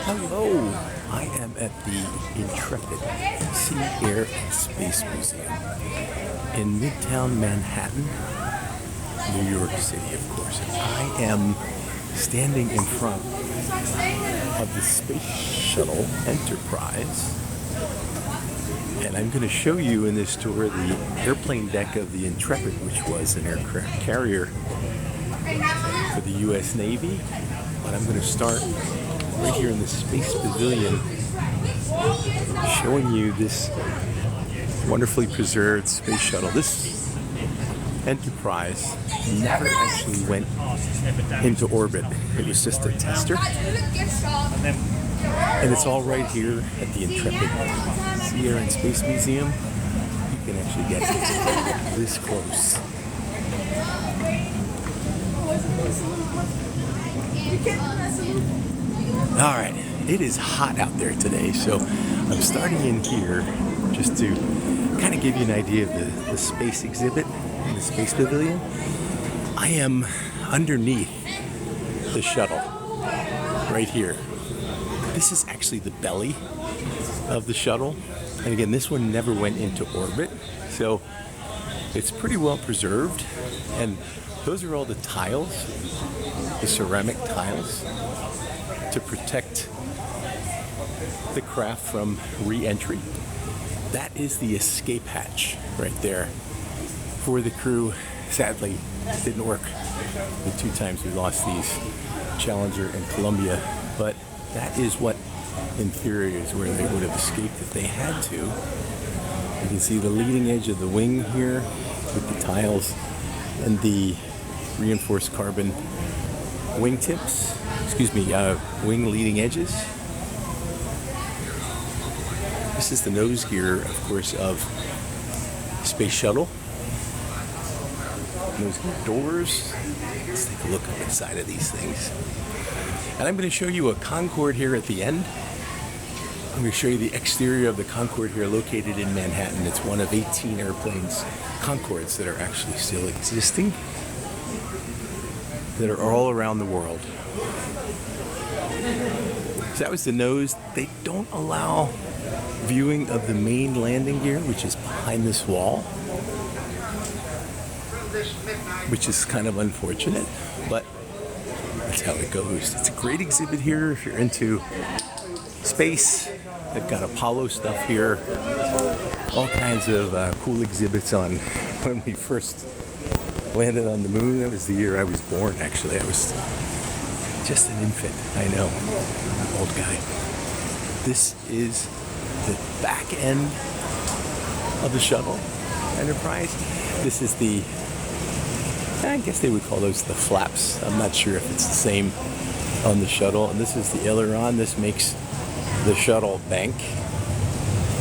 Hello, I am at the Intrepid Sea, Air, and Space Museum in Midtown Manhattan, New York City, of course. And I am standing in front of the Space Shuttle Enterprise, and I'm going to show you in this tour the airplane deck of the Intrepid, which was an aircraft carrier for the U.S. Navy. But I'm going to start right here in the Space Pavilion, showing you this wonderfully preserved space shuttle. This Enterprise never actually went into orbit. It was just a tester. And it's all right here at the Intrepid Sea, Air, and Space Museum. You can actually get this close. All right, it is hot out there today, so I'm starting in here just to kind of give you an idea of the space exhibit in the Space Pavilion. I am underneath the shuttle right here. This is actually the belly of the shuttle, and again, this one never went into orbit, so it's pretty well preserved. And those are all the tiles, the ceramic tiles, to protect the craft from re-entry. That is the escape hatch right there for the crew. Sadly, it didn't work the two times we lost these, Challenger and Columbia, but that is what, in theory, is where they would have escaped if they had to. You can see the leading edge of the wing here with the tiles and the reinforced carbon wingtips, wing leading edges. This is the nose gear, of course, of Space Shuttle. Nose gear doors. Let's take a look up inside of these things. And I'm going to show you a Concorde here at the end. I'm going to show you the exterior of the Concorde here, located in Manhattan. It's one of 18 airplanes, Concordes, that are actually still existing, that are all around the world. So that was the nose. They don't allow viewing of the main landing gear, which is behind this wall, which is kind of unfortunate, but that's how it goes. It's a great exhibit here if you're into space. They've got Apollo stuff here, all kinds of cool exhibits on when we first landed on the moon. That was the year I was born, actually. I was just an infant. I know, I'm an old guy. This is the back end of the shuttle Enterprise. This is the, I guess they would call those the flaps. I'm not sure if it's the same on the shuttle. And this is the aileron. This makes the shuttle bank.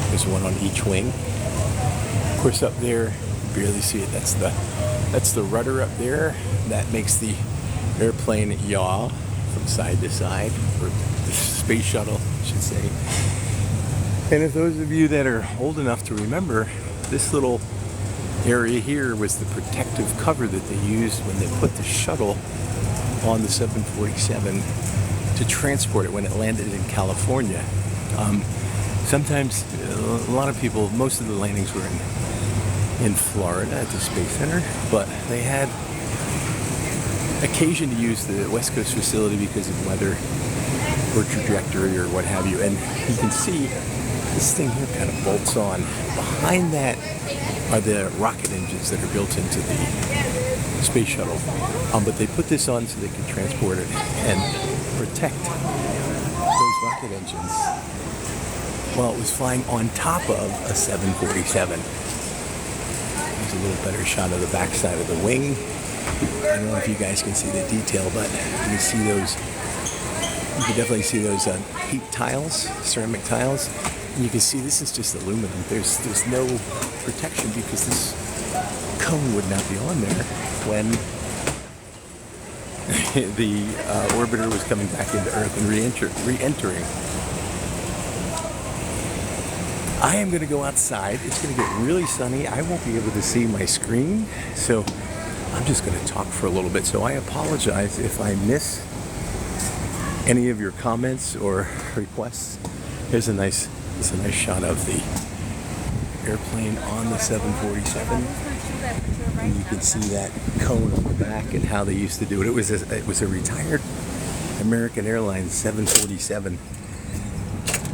There's one on each wing. Of course, up there, you barely see it. That's the rudder up there. That makes the airplane yaw from side to side, or the space shuttle, I should say. And if those of you that are old enough to remember, this little area here was the protective cover that they used when they put the shuttle on the 747 to transport it when it landed in California. Sometimes, a lot of people, most of the landings were in Florida at the Space Center, but they had occasion to use the West Coast facility because of weather or trajectory or what have you. And you can see this thing here kind of bolts on. Behind that are the rocket engines that are built into the space shuttle. But they put this on so they can transport it and protect those rocket engines while it was flying on top of a 747. There's a little better shot of the backside of the wing. I don't know if you guys can see the detail, but you can see those. You can definitely see those heat tiles, ceramic tiles. And you can see this is just aluminum. There's no protection because this cone would not be on there when the orbiter was coming back into Earth and re-entering. I am going to go outside. It's going to get really sunny. I won't be able to see my screen, so I'm just going to talk for a little bit. So I apologize if I miss any of your comments or requests. Here's a nice shot of the airplane on the 747. And you can see that cone on the back and how they used to do it. It was a retired American Airlines 747.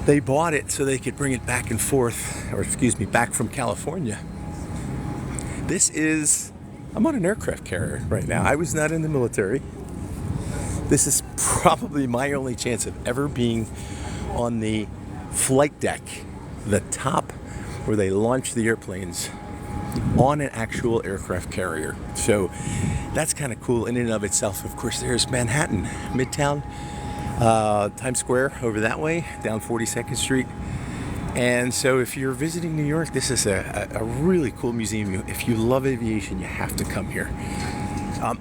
They bought it so they could bring it back and forth, or excuse me, back from California. I'm on an aircraft carrier right now. I was not in the military. This is probably my only chance of ever being on the flight deck, the top where they launch the airplanes, on an actual aircraft carrier. So that's kind of cool in and of itself. Of course, there's Manhattan, Midtown, Times Square over that way, down 42nd Street. And so if you're visiting New York, this is a really cool museum. If you love aviation, you have to come here.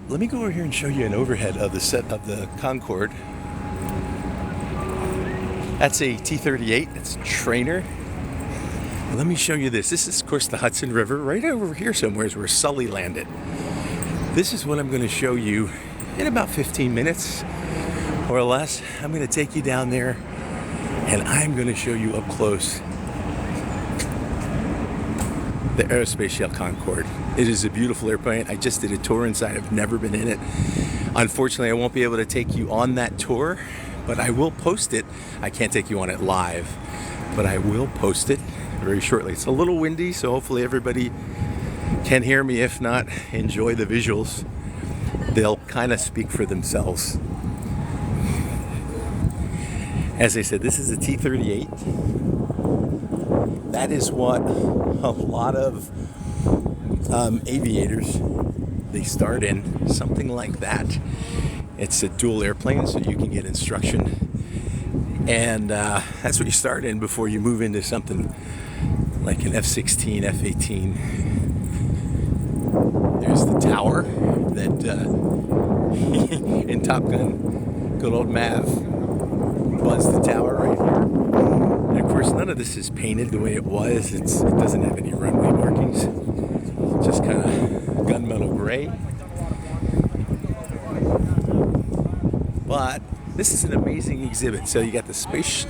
Let me go over here and show you an overhead of the set of the Concorde. That's a T-38, it's a trainer. Let me show you this. This is, of course, the Hudson River. Right over here somewhere is where Sully landed. This is what I'm going to show you in about 15 minutes or less. I'm going to take you down there and I'm going to show you up close the Aerospace Shell Concorde. It is a beautiful airplane. I just did a tour inside. I've never been in it. Unfortunately, I won't be able to take you on that tour, but I will post it. I can't take you on it live, but I will post it very shortly. It's a little windy, so hopefully everybody can hear me. If not, enjoy the visuals. They'll kind of speak for themselves. As I said, this is a T-38. That is what a lot of aviators, they start in, something like that. It's a dual airplane, so you can get instruction. And that's what you start in before you move into something like an F-16, F-18. There's the tower that in Top Gun, good old Mav buzzed the tower right here. And of course, none of this is painted the way it was. It doesn't have any runway markings. It's just kind of gunmetal gray. But this is an amazing exhibit. So you got the space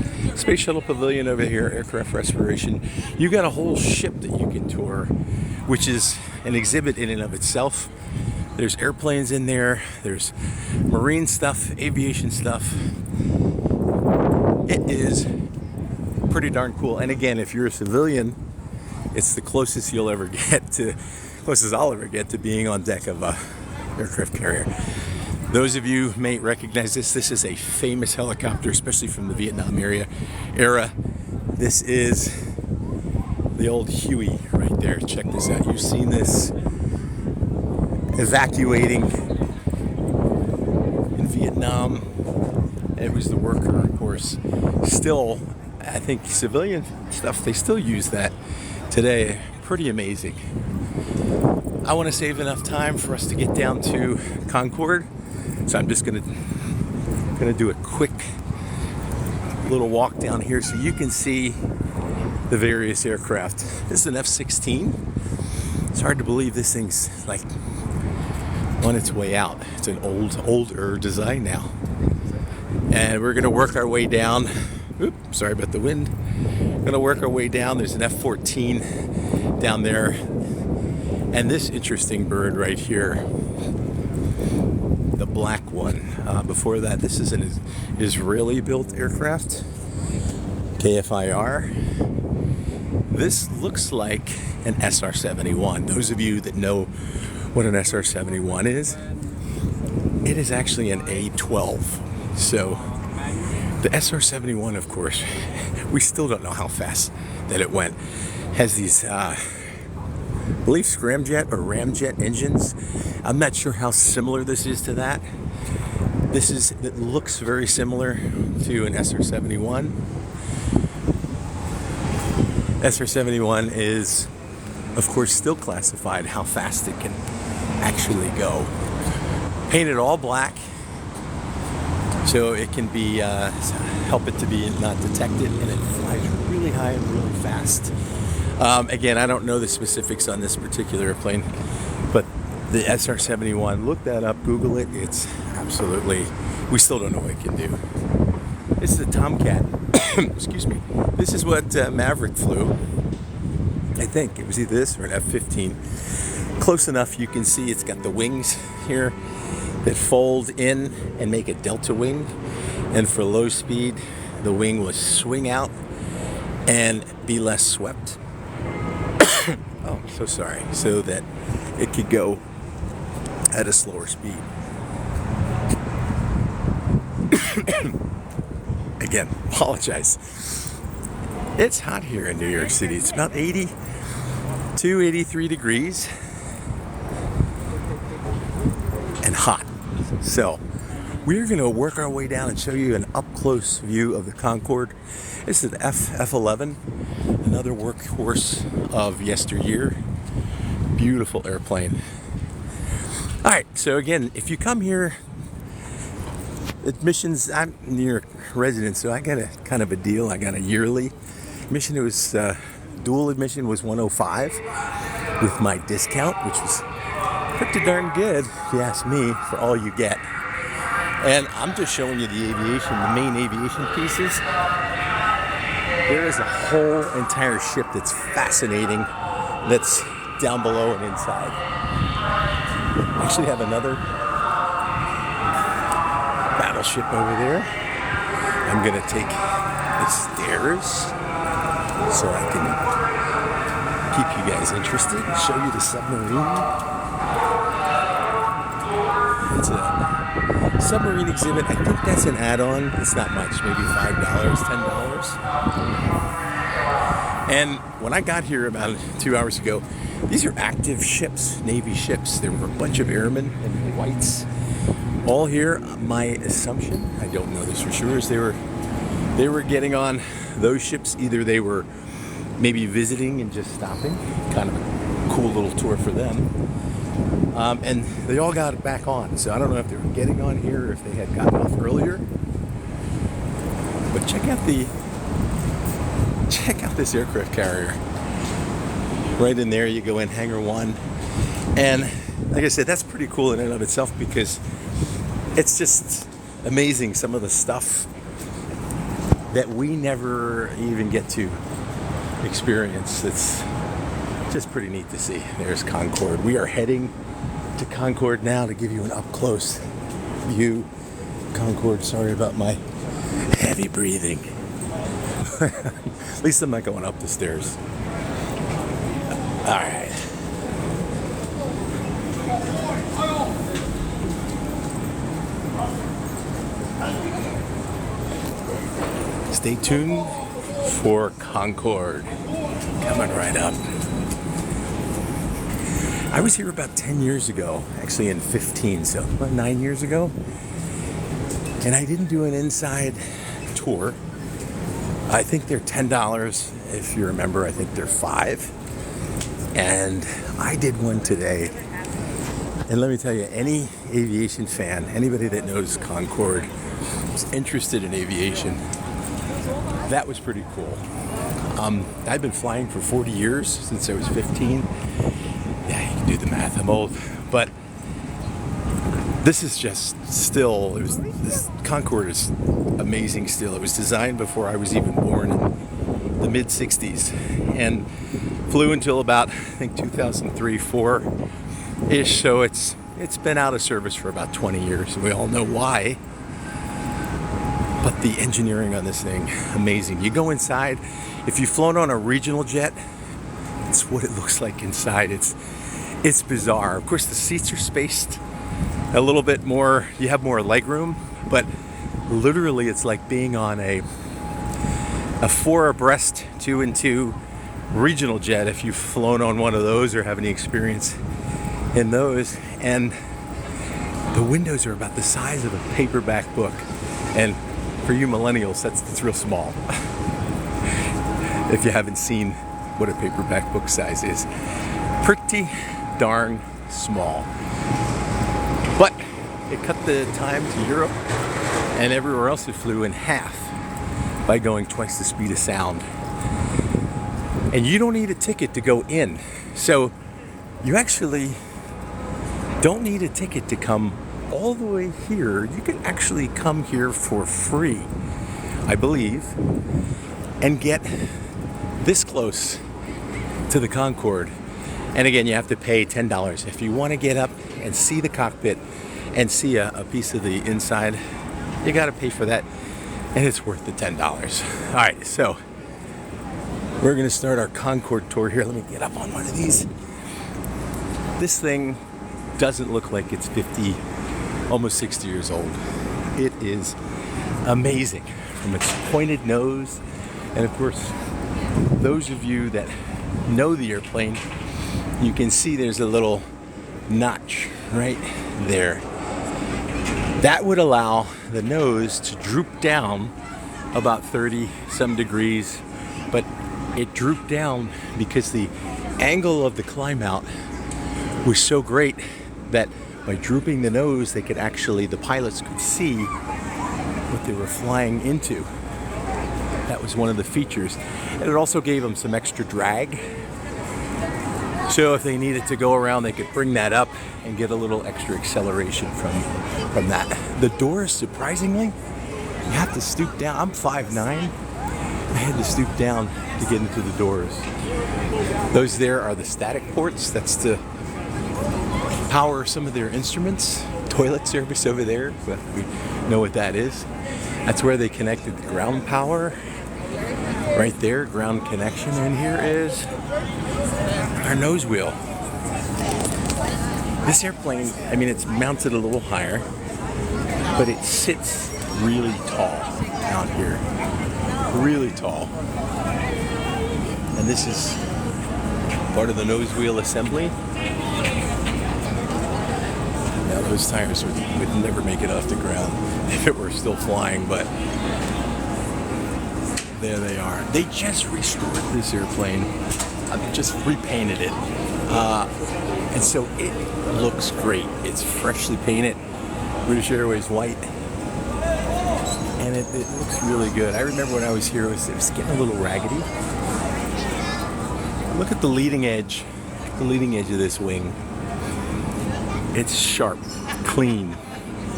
shuttle pavilion over here, aircraft restoration. You got a whole ship that you can tour, which is an exhibit in and of itself. There's airplanes in there. There's marine stuff, aviation stuff. It is pretty darn cool. And again, if you're a civilian, it's the closest I'll ever get to being on deck of a aircraft carrier. Those of you may recognize this. This is a famous helicopter, especially from the Vietnam era. This is the old Huey right there. Check this out. You've seen this evacuating in Vietnam. It was the worker, of course. Still, I think civilian stuff, they still use that today. Pretty amazing. I want to save enough time for us to get down to Concorde. So I'm just gonna do a quick little walk down here so you can see the various aircraft. This is an F-16. It's hard to believe this thing's like on its way out. It's an older design now. And we're gonna work our way down. Oops, sorry about the wind. We're gonna work our way down. There's an F-14 down there. And this interesting bird right here, the black one. Before that, this is an Israeli-built aircraft, KFIR. This looks like an SR-71. Those of you that know what an SR-71 is, it is actually an A-12. So the SR-71, of course, we still don't know how fast that it went. Has these, I believe, scramjet or ramjet engines. I'm not sure how similar this is to that. It looks very similar to an SR-71. SR-71 is, of course, still classified how fast it can actually go. Painted all black, so it can be help it to be not detected, and it flies really high and really fast. Again, I don't know the specifics on this particular airplane, but the SR-71, look that up, Google it. It's absolutely we still don't know what it can do. This is a Tomcat. Excuse me. This is what Maverick flew. I think it was either this or an F-15. Close enough you can see it's got the wings here that fold in and make a delta wing. And for low speed, the wing will swing out and be less swept. Oh, so sorry. So that it could go at a slower speed. Again, apologize. It's hot here in New York City. It's about 82, 83 degrees and hot. So we're going to work our way down and show you an up-close view of the Concorde. This is the F-11, another workhorse of yesteryear. Beautiful airplane. All right, so again, if you come here, admissions, I'm a New York resident, so I got a kind of a deal. I got a yearly admission. It was dual admission was $105 with my discount, which was pretty darn good, if you ask me, for all you get. And I'm just showing you the aviation, the main aviation pieces. There is a whole entire ship that's fascinating, that's down below and inside. I actually have another battleship over there. I'm gonna take the stairs so I can keep you guys interested and show you the submarine. It's a submarine exhibit. I think that's an add-on. It's not much, maybe $5, $10. And when I got here about 2 hours ago, these are active ships, Navy ships. There were a bunch of airmen and whites all here. My assumption, I don't know this for sure, is they were getting on those ships. Either they were maybe visiting and just stopping, kind of a cool little tour for them. And they all got back on. So I don't know if they were getting on here or if they had gotten off earlier. But check out this aircraft carrier. Right in there, you go in Hangar 1. And like I said, that's pretty cool in and of itself because it's just amazing some of the stuff that we never even get to experience. It's just pretty neat to see. There's Concorde. We are heading to Concorde now to give you an up-close view. Concorde, sorry about my heavy breathing. At least I'm not going up the stairs. All right. Stay tuned for Concorde. Coming right up. I was here about 10 years ago, actually in 15, so about 9 years ago. And I didn't do an inside tour. I think they're $10. If you remember, I think they're $5. And I did one today. And let me tell you, any aviation fan, anybody that knows Concorde, is interested in aviation, that was pretty cool. I've been flying for 40 years, since I was 15. Yeah, you can do the math, I'm old. But this is just still, this Concorde is amazing still. It was designed before I was even born in the mid-60s. And flew until about, I think, 2003, 4-ish. So it's been out of service for about 20 years. We all know why. But the engineering on this thing, amazing. You go inside, if you've flown on a regional jet, it's what it looks like inside. It's bizarre. Of course, the seats are spaced a little bit more. You have more leg room, but literally it's like being on a 4 abreast 2-and-2 regional jet, if you've flown on one of those or have any experience in those. And the windows are about the size of a paperback book. And for you millennials, that's real small. If you haven't seen what a paperback book size is. Pretty darn small. But it cut the time to Europe and everywhere else it flew in half by going twice the speed of sound. And you don't need a ticket to go in. So you actually don't need a ticket to come all the way here, you can actually come here for free, I believe, and get this close to the Concorde. And again, you have to pay $10. If you want to get up and see the cockpit and see a piece of the inside, you got to pay for that, and it's worth the $10. All right, so we're going to start our Concorde tour here. Let me get up on one of these. This thing doesn't look like it's 50, almost 60 years old. It is amazing from its pointed nose. And of course, those of you that know the airplane, you can see there's a little notch right there. That would allow the nose to droop down about 30 some degrees, but it drooped down because the angle of the climb out was so great that by drooping the nose, they could actually, the pilots could see what they were flying into. That was one of the features. And it also gave them some extra drag. So if they needed to go around, they could bring that up and get a little extra acceleration from that. The doors, surprisingly, you have to stoop down. I'm 5'9". I had to stoop down to get into the doors. Those there are the static ports. That's to power some of their instruments. Toilet service over there, but we know what that is. That's where they connected the ground power. Right there, ground connection. And here is our nose wheel. This airplane, I mean, it's mounted a little higher, but it sits really tall out here. Really tall. And this is part of the nose wheel assembly. Now those tires would never make it off the ground if it were still flying, but there they are. They just restored this airplane, just repainted it. And so it looks great. It's freshly painted, British Airways white. And it looks really good. I remember when I was here, it was getting a little raggedy. Look at the leading edge of this wing. It's sharp, clean,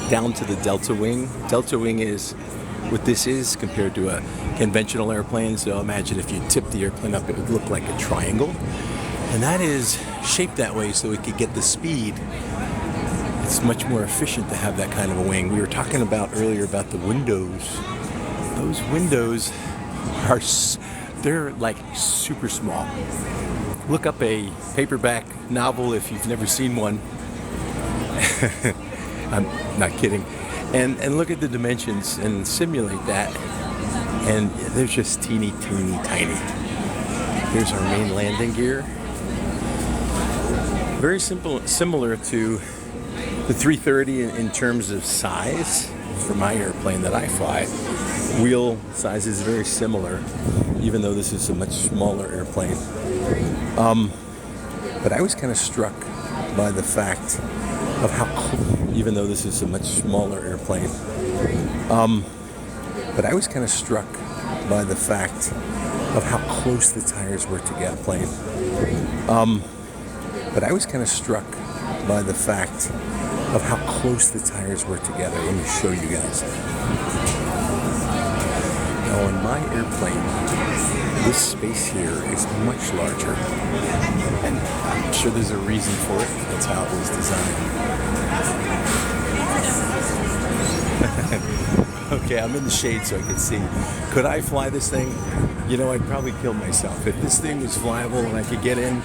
down to the delta wing. Delta wing is what this is compared to a conventional airplane. So imagine if you tip the airplane up, it would look like a triangle. And that is shaped that way so it could get the speed. It's much more efficient to have that kind of a wing. We were talking about earlier about the windows. Those windows they're like super small. Look up a paperback novel if you've never seen one. I'm not kidding. And look at the dimensions and simulate that. And they're just teeny, tiny. Here's our main landing gear. Very similar to the 330 in terms of size. For my airplane that I fly, wheel size is very similar, even though this is a much smaller airplane. But I was kind of struck by the fact of how, even though this is a much smaller airplane, but I was kind of struck by the fact of how close the tires were together. But I was kind of struck by the fact of how close the tires were together. Let me show you guys. Now on my airplane, this space here is much larger. And I'm sure there's a reason for it. That's how it was designed. Okay, I'm in the shade so I can see. Could I fly this thing? You know, I'd probably kill myself. If this thing was flyable and I could get in,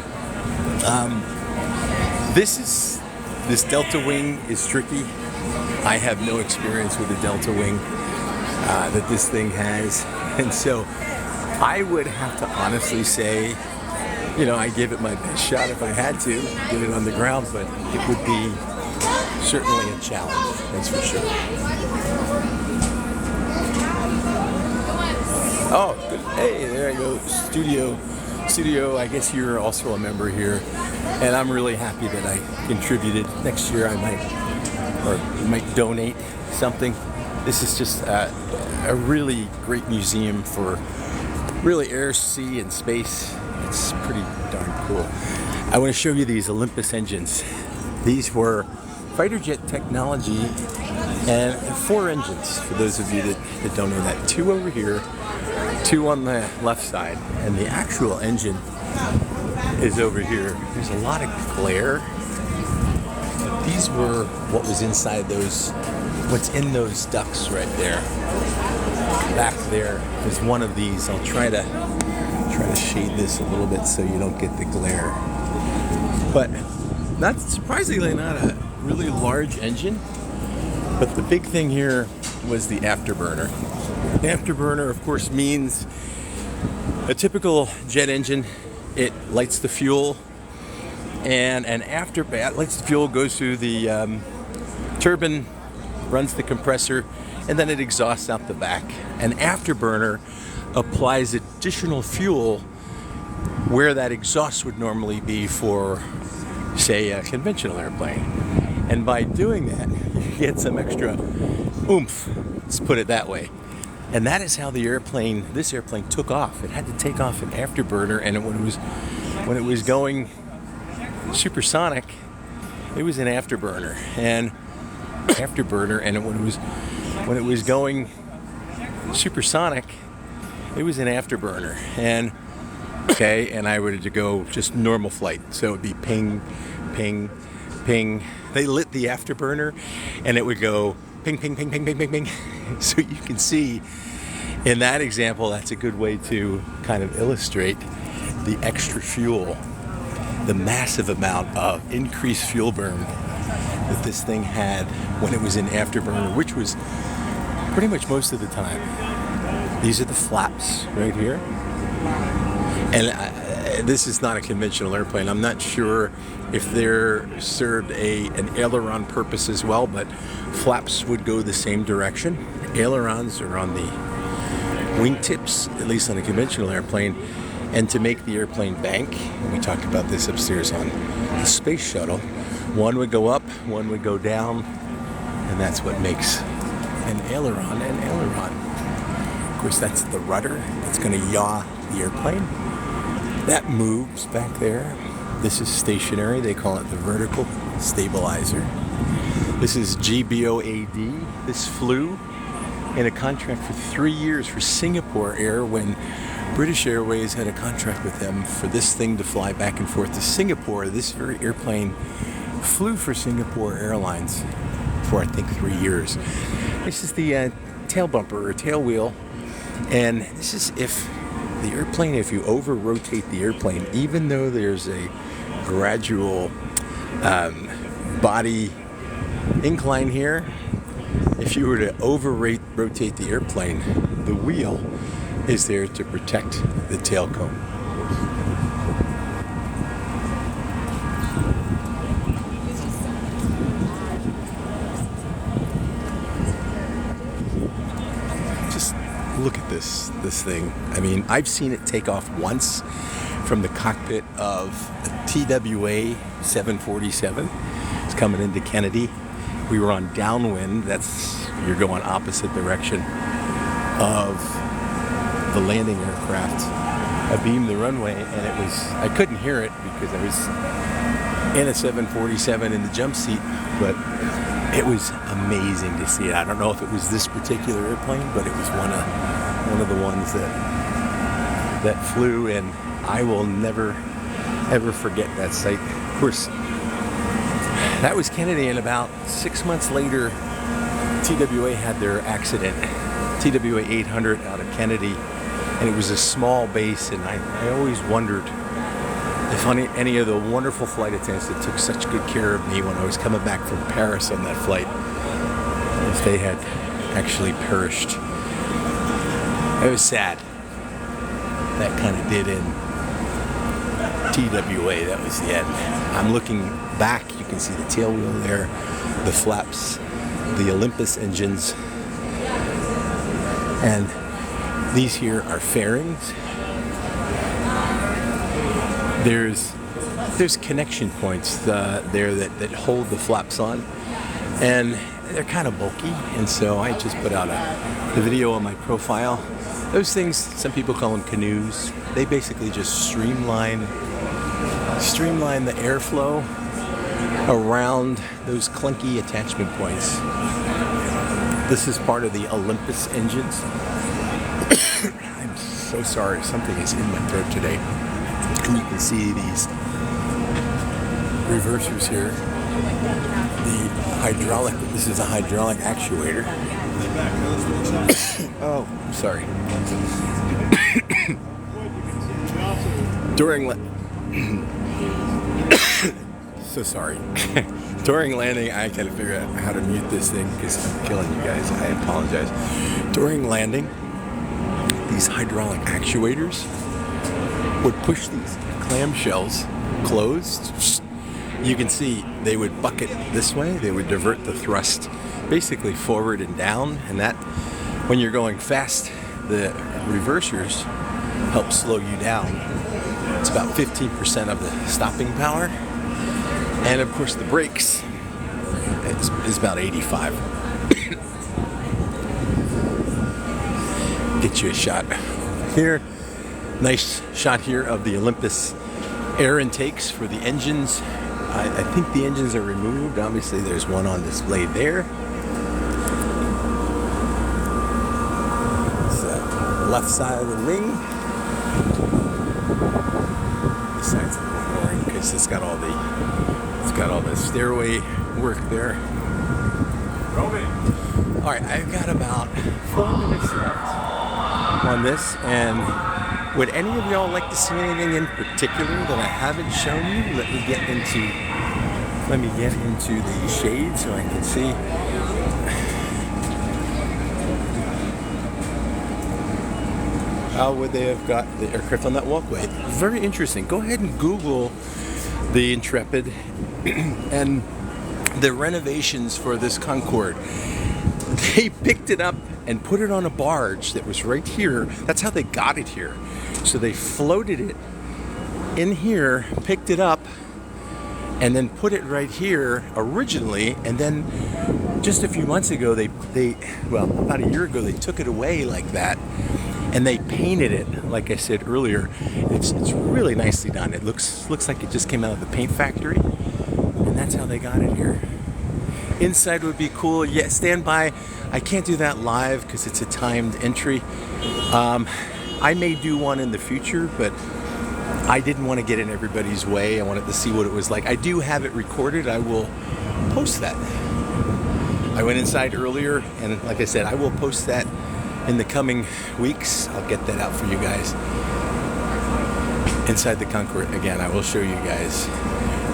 this delta wing is tricky. I have no experience with the delta wing that this thing has. And so I would have to honestly say, you know, I give it my best shot if I had to get it on the ground, but it would be certainly a challenge, that's for sure. Oh, good. Hey, there I go. Studio, I guess you're also a member here. And I'm really happy that I contributed. Next year I might donate something. This is just a really great museum for really air, sea, and space. It's pretty darn cool. I want to show you these Olympus engines. These were fighter jet technology, and 4 engines, for those of you that don't know that. 2 over here, 2 on the left side, and the actual engine is over here. There's a lot of glare. These were what was inside those, what's in those ducts right there. Back there is one of these. I'll try to shade this a little bit so you don't get the glare. But not surprisingly, not a really large engine. But the big thing here was the afterburner. The afterburner, of course, means a typical jet engine. It lights the fuel, and after it lights the fuel, goes through the turbine, runs the compressor, and then it exhausts out the back. An afterburner applies additional fuel where that exhaust would normally be for, say, a conventional airplane. And by doing that, you get some extra oomph, let's put it that way. And that is how this airplane took off. It had to take off an afterburner, and when it was going supersonic, it was an afterburner. And when it was going supersonic, it was an afterburner. And I would to go just normal flight, so it would be ping, ping, ping. They lit the afterburner, and it would go ping, ping, ping, ping, ping, ping, ping. So you can see in that example, that's a good way to kind of illustrate the extra fuel, the massive amount of increased fuel burn that this thing had when it was in afterburner, which was pretty much most of the time. These are the flaps right here. And this is not a conventional airplane. I'm not sure if they're served an aileron purpose as well, but flaps would go the same direction. Ailerons are on the wingtips, at least on a conventional airplane, and to make the airplane bank, and we talked about this upstairs on the space shuttle, one would go up, one would go down, and that's what makes an aileron an aileron. Of course, that's the rudder that's going to yaw the airplane. That moves back there. This is stationary. They call it the vertical stabilizer. This is GBOAD. This flew in a contract for 3 years for Singapore Air when British Airways had a contract with them for this thing to fly back and forth to Singapore. This very airplane flew for Singapore Airlines for, I think, 3 years. This is the tail bumper or tail wheel. And this is if you over-rotate the airplane, even though there's a gradual body incline here, if you were to over-rotate the airplane, the wheel is there to protect the tail cone. Look at this thing. I mean, I've seen it take off once from the cockpit of a TWA 747. It's coming into Kennedy. We were on downwind. You're going opposite direction of the landing aircraft. I beamed the runway, and I couldn't hear it because I was in a 747 in the jump seat, but it was amazing to see it. I don't know if it was this particular airplane, but it was one of the ones that flew, and I will never ever forget that sight. Of course, that was Kennedy, and about 6 months later, TWA had their accident, TWA 800 out of Kennedy, and it was a small base, and I always wondered if any of the wonderful flight attendants that took such good care of me when I was coming back from Paris on that flight, if they had actually perished. It was sad. That kind of did end TWA. That was the end. I'm looking back. You can see the tail wheel there, the flaps, the Olympus engines, and these here are fairings. There's connection points there that hold the flaps on, and they're kind of bulky, and so I just put out the video on my profile. Those things, some people call them canoes. They basically just streamline the airflow around those clunky attachment points. This is part of the Olympus engines. I'm so sorry, something is in my throat today. And you can see these reversers here. The hydraulic, this is a hydraulic actuator. Oh, sorry. So sorry. During landing, I gotta figure out how to mute this thing because I'm killing you guys. I apologize. During landing, these hydraulic actuators would push these clamshells closed. You can see they would bucket this way. They would divert the thrust basically forward and down, and that, when you're going fast, the reversers help slow you down. It's about 15% of the stopping power. And of course the brakes is about 85. Get you a shot here. Nice shot here of the Olympus air intakes for the engines. I think the engines are removed. Obviously there's one on display there. It's the left side of the wing. This side's boring because it's got all the stairway work there. All right, I've got about 4 minutes left on this, and would any of y'all like to see anything in particular that I haven't shown you? Let me get into the shade so I can see. How would they have got the aircraft on that walkway? Very interesting. Go ahead and Google the Intrepid and the renovations for this Concorde. They picked it up and put it on a barge that was right here. That's how they got it here. So they floated it in here, picked it up, and then put it right here originally. And then just a few months ago, about a year ago, they took it away like that. And they painted it, like I said earlier. It's really nicely done. It looks like it just came out of the paint factory, and that's how they got it here. Inside would be cool. Yeah, stand by. I can't do that live because it's a timed entry. I may do one in the future, but I didn't want to get in everybody's way. I wanted to see what it was like. I do have it recorded. I will post that. I went inside earlier, and like I said, I will post that in the coming weeks. I'll get that out for you guys. Inside the Concorde, again, I will show you guys.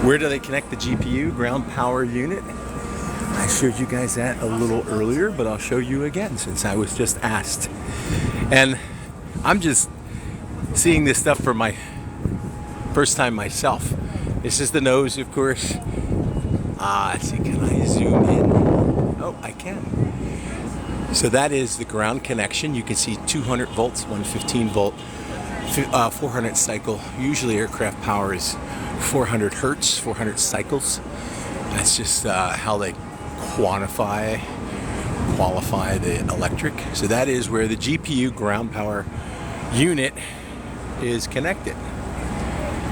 Where do they connect the GPU, ground power unit? I showed you guys that a little earlier, but I'll show you again since I was just asked. And I'm just seeing this stuff for my first time myself. This is the nose, of course. Let's see, can I zoom in? Oh, I can. So that is the ground connection. You can see 200 volts, 115 volt, 400 cycle. Usually aircraft power is 400 hertz, 400 cycles. That's just how they qualify the electric. So that is where the GPU ground power unit is connected.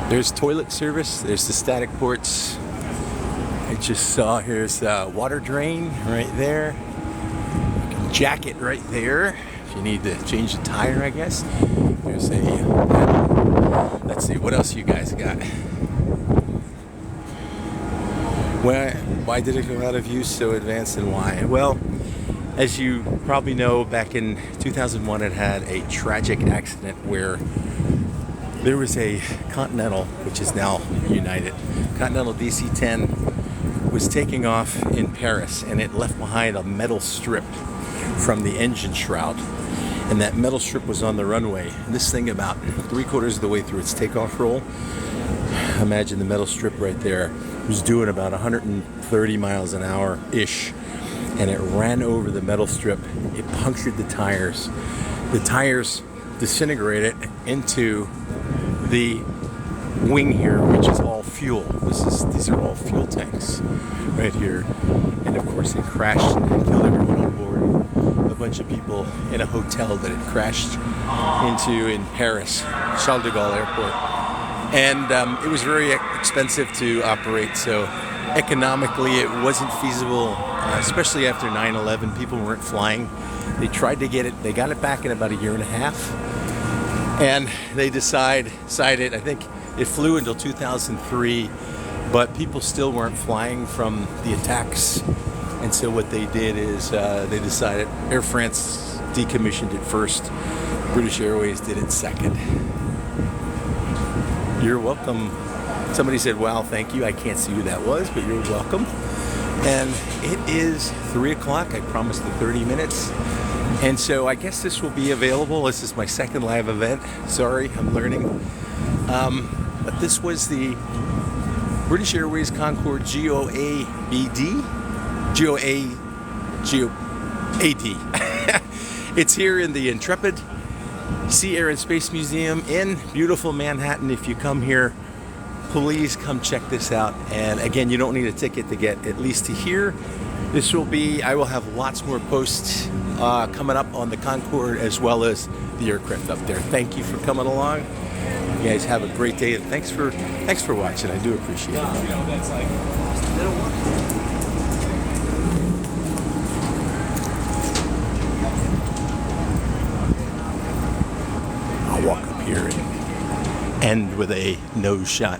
There's toilet service. There's the static ports. I just saw, here's the water drain right there. Jacket right there if you need to change the tire, I guess. There's let's see, what else you guys got? Why did it go out of use so advanced, and why? Well, as you probably know, back in 2001 it had a tragic accident where there was a Continental, which is now United, Continental DC-10 was taking off in Paris, and it left behind a metal strip from the engine shroud, and that metal strip was on the runway. And this thing, about 3/4 of the way through its takeoff roll, imagine the metal strip right there, was doing about 130 miles an hour ish, and it ran over the metal strip. It punctured the tires. The tires disintegrated into the wing here, which is all fuel. These are all fuel tanks right here, and of course it crashed and killed everyone on board. A bunch of people in a hotel that it crashed into in Paris, Charles de Gaulle Airport, and it was very expensive to operate. So economically it wasn't feasible, especially after 9/11. People weren't flying. They tried to get it. They got it back in about a year and a half, and they decided. I think it flew until 2003, but people still weren't flying from the attacks. And so what they did is they decided Air France decommissioned it first. British Airways did it second. You're welcome. Somebody said, wow, thank you. I can't see who that was, but you're welcome. And it is 3 o'clock. I promised the 30 minutes. And so I guess this will be available. This is my second live event. Sorry, I'm learning. But this was the British Airways Concorde GOABD. GOAD. It's here in the Intrepid Sea, Air, and Space Museum in beautiful Manhattan. If you come here, please come check this out. And again, you don't need a ticket to get at least to here. This will be, I will have lots more posts coming up on the Concorde as well as the aircraft up there. Thank you for coming along. You guys have a great day, and thanks for watching. I do appreciate it. I'll walk up here and end with a nose shot.